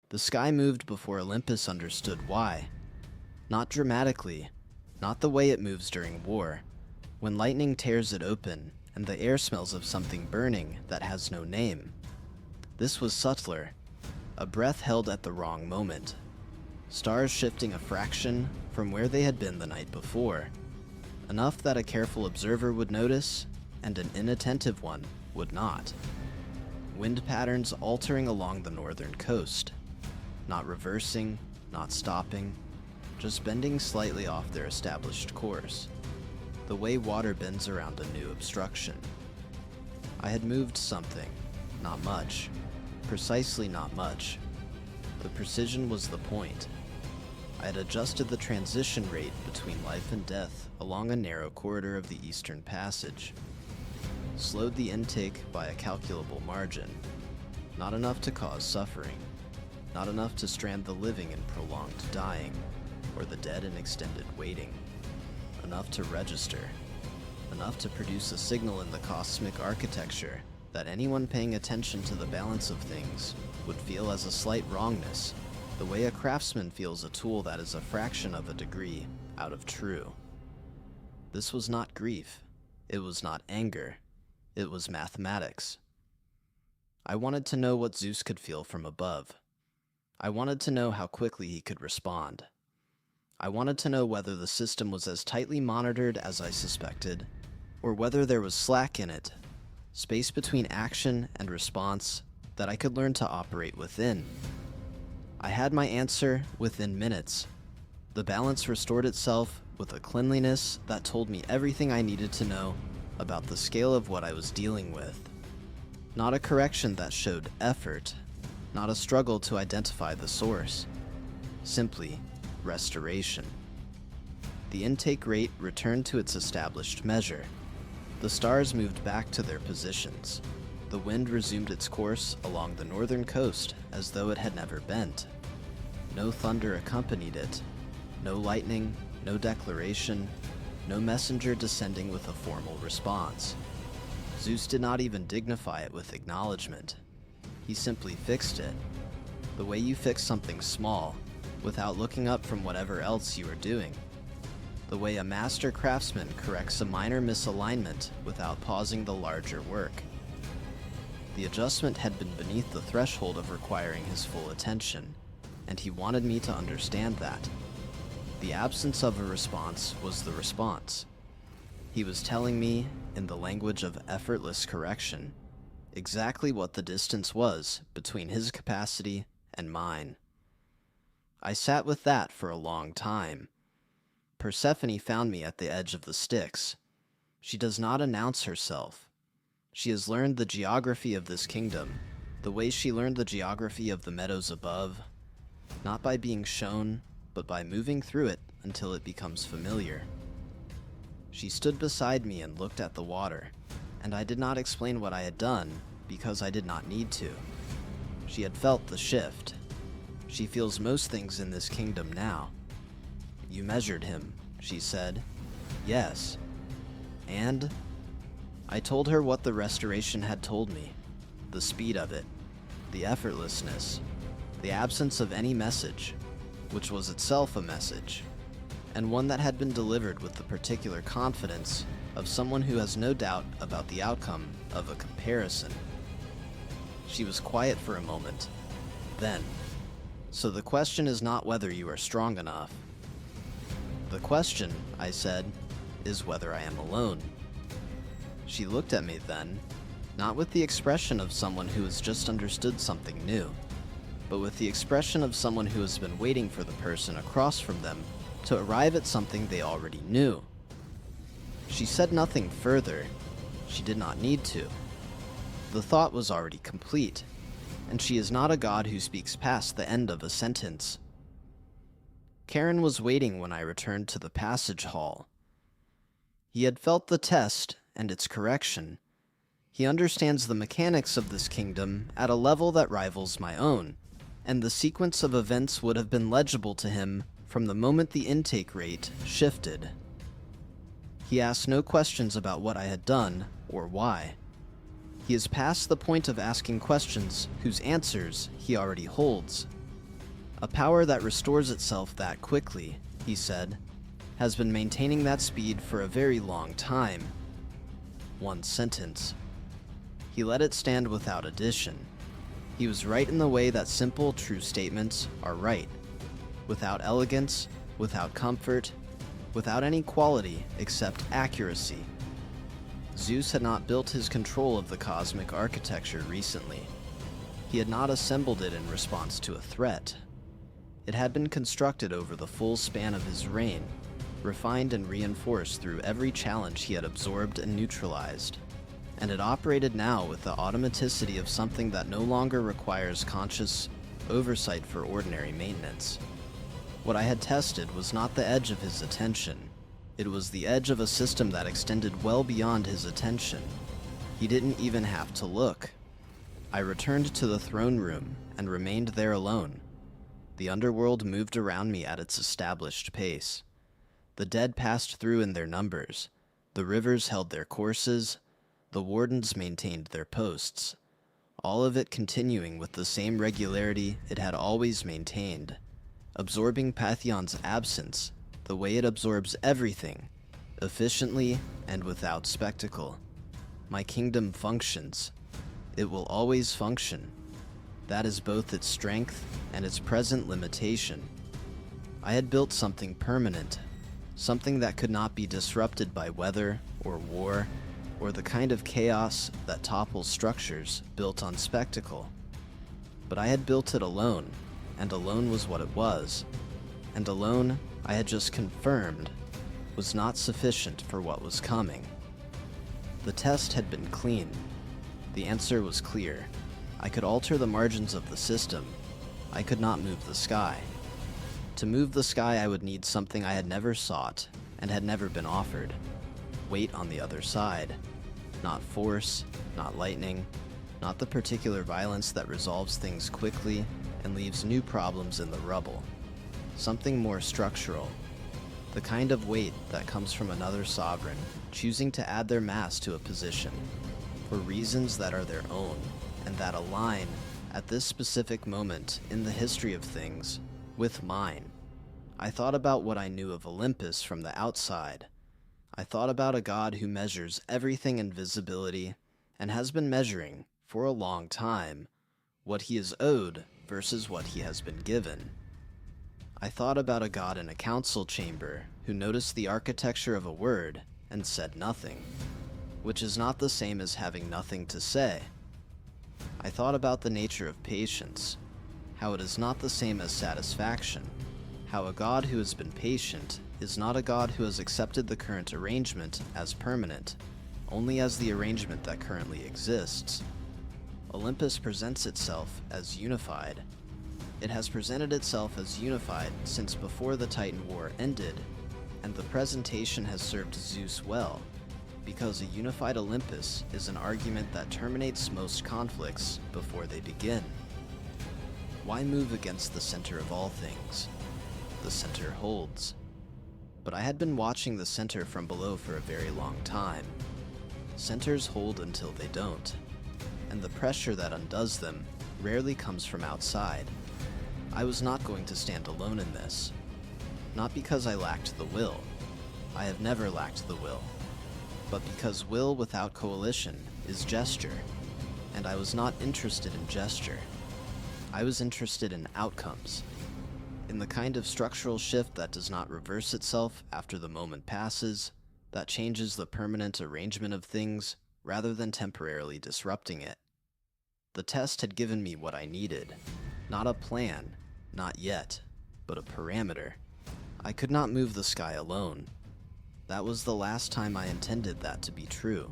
The sky moved before Olympus understood why. Not dramatically, not the way it moves during war, when lightning tears it open and the air smells of something burning that has no name. This was subtler, a breath held at the wrong moment. Stars shifting a fraction from where they had been the night before, enough that a careful observer would notice and an inattentive one would not. Wind patterns altering along the northern coast, not reversing, not stopping, just bending slightly off their established course, the way water bends around a new obstruction. I had moved something, not much, precisely not much. The precision was the point. I had adjusted the transition rate between life and death along a narrow corridor of the Eastern Passage, slowed the intake by a calculable margin, not enough to cause suffering, not enough to strand the living in prolonged dying, or the dead in extended waiting, enough to register, enough to produce a signal in the cosmic architecture that anyone paying attention to the balance of things would feel as a slight wrongness, the way a craftsman feels a tool that is a fraction of a degree out of true. This was not grief. It was not anger. It was mathematics. I wanted to know what Zeus could feel from above. I wanted to know how quickly he could respond. I wanted to know whether the system was as tightly monitored as I suspected, or whether there was slack in it, space between action and response that I could learn to operate within. I had my answer within minutes. The balance restored itself with a cleanliness that told me everything I needed to know about the scale of what I was dealing with. Not a correction that showed effort, not a struggle to identify the source. Simply restoration. The intake rate returned to its established measure. The stars moved back to their positions. The wind resumed its course along the northern coast as though it had never bent. No thunder accompanied it. No lightning, no declaration, no messenger descending with a formal response. Zeus did not even dignify it with acknowledgement. He simply fixed it, the way you fix something small, without looking up from whatever else you are doing. The way a master craftsman corrects a minor misalignment without pausing the larger work. The adjustment had been beneath the threshold of requiring his full attention, and he wanted me to understand that. The absence of a response was the response. He was telling me, in the language of effortless correction, exactly what the distance was between his capacity and mine. I sat with that for a long time. Persephone found me at the edge of the Styx. She does not announce herself. She has learned the geography of this kingdom, the way she learned the geography of the meadows above, not by being shown, but by moving through it until it becomes familiar. She stood beside me and looked at the water, and I did not explain what I had done because I did not need to. She had felt the shift. She feels most things in this kingdom now. You measured him, she said. Yes. And? I told her what the restoration had told me. The speed of it. The effortlessness. The absence of any message, which was itself a message, and one that had been delivered with the particular confidence of someone who has no doubt about the outcome of a comparison. She was quiet for a moment. Then, so the question is not whether you are strong enough. The question, I said, is whether I am alone. She looked at me then, not with the expression of someone who has just understood something new, but with the expression of someone who has been waiting for the person across from them to arrive at something they already knew. She said nothing further. She did not need to. The thought was already complete, and she is not a god who speaks past the end of a sentence. Karen was waiting when I returned to the passage hall. He had felt the test and its correction. He understands the mechanics of this kingdom at a level that rivals my own, and the sequence of events would have been legible to him from the moment the intake rate shifted. He asked no questions about what I had done or why. He is past the point of asking questions whose answers he already holds. A power that restores itself that quickly, he said, has been maintaining that speed for a very long time. One sentence. He let it stand without addition. He was right in the way that simple, true statements are right. Without elegance, without comfort, without any quality except accuracy. Zeus had not built his control of the cosmic architecture recently. He had not assembled it in response to a threat. It had been constructed over the full span of his reign, refined and reinforced through every challenge he had absorbed and neutralized. And it operated now with the automaticity of something that no longer requires conscious oversight for ordinary maintenance. What I had tested was not the edge of his attention. It was the edge of a system that extended well beyond his attention. He didn't even have to look. I returned to the throne room and remained there alone. The underworld moved around me at its established pace. The dead passed through in their numbers. The rivers held their courses. The wardens maintained their posts. All of it continuing with the same regularity it had always maintained, absorbing Pathion's absence the way it absorbs everything, efficiently and without spectacle. My kingdom functions. It will always function. That is both its strength and its present limitation. I had built something permanent, something that could not be disrupted by weather or war, or the kind of chaos that topples structures built on spectacle. But I had built it alone, and alone was what it was. And alone, I had just confirmed, was not sufficient for what was coming. The test had been clean. The answer was clear. I could alter the margins of the system. I could not move the sky. To move the sky, I would need something I had never sought and had never been offered. Weight on the other side. Not force, not lightning, not the particular violence that resolves things quickly and leaves new problems in the rubble. Something more structural. The kind of weight that comes from another sovereign choosing to add their mass to a position for reasons that are their own and that align at this specific moment in the history of things with mine. I thought about what I knew of Olympus from the outside. I thought about a god who measures everything in visibility and has been measuring, for a long time, what he is owed versus what he has been given. I thought about a god in a council chamber who noticed the architecture of a word and said nothing, which is not the same as having nothing to say. I thought about the nature of patience, how it is not the same as satisfaction, how a god who has been patient is not a god who has accepted the current arrangement as permanent, only as the arrangement that currently exists. Olympus presents itself as unified. It has presented itself as unified since before the Titan War ended, and the presentation has served Zeus well, because a unified Olympus is an argument that terminates most conflicts before they begin. Why move against the center of all things? The center holds. But I had been watching the center from below for a very long time. Centers hold until they don't, and the pressure that undoes them rarely comes from outside. I was not going to stand alone in this. Not because I lacked the will. I have never lacked the will. But because will without coalition is gesture, and I was not interested in gesture. I was interested in outcomes, in the kind of structural shift that does not reverse itself after the moment passes, that changes the permanent arrangement of things rather than temporarily disrupting it. The test had given me what I needed, not a plan, not yet, but a parameter. I could not move the sky alone. That was the last time I intended that to be true.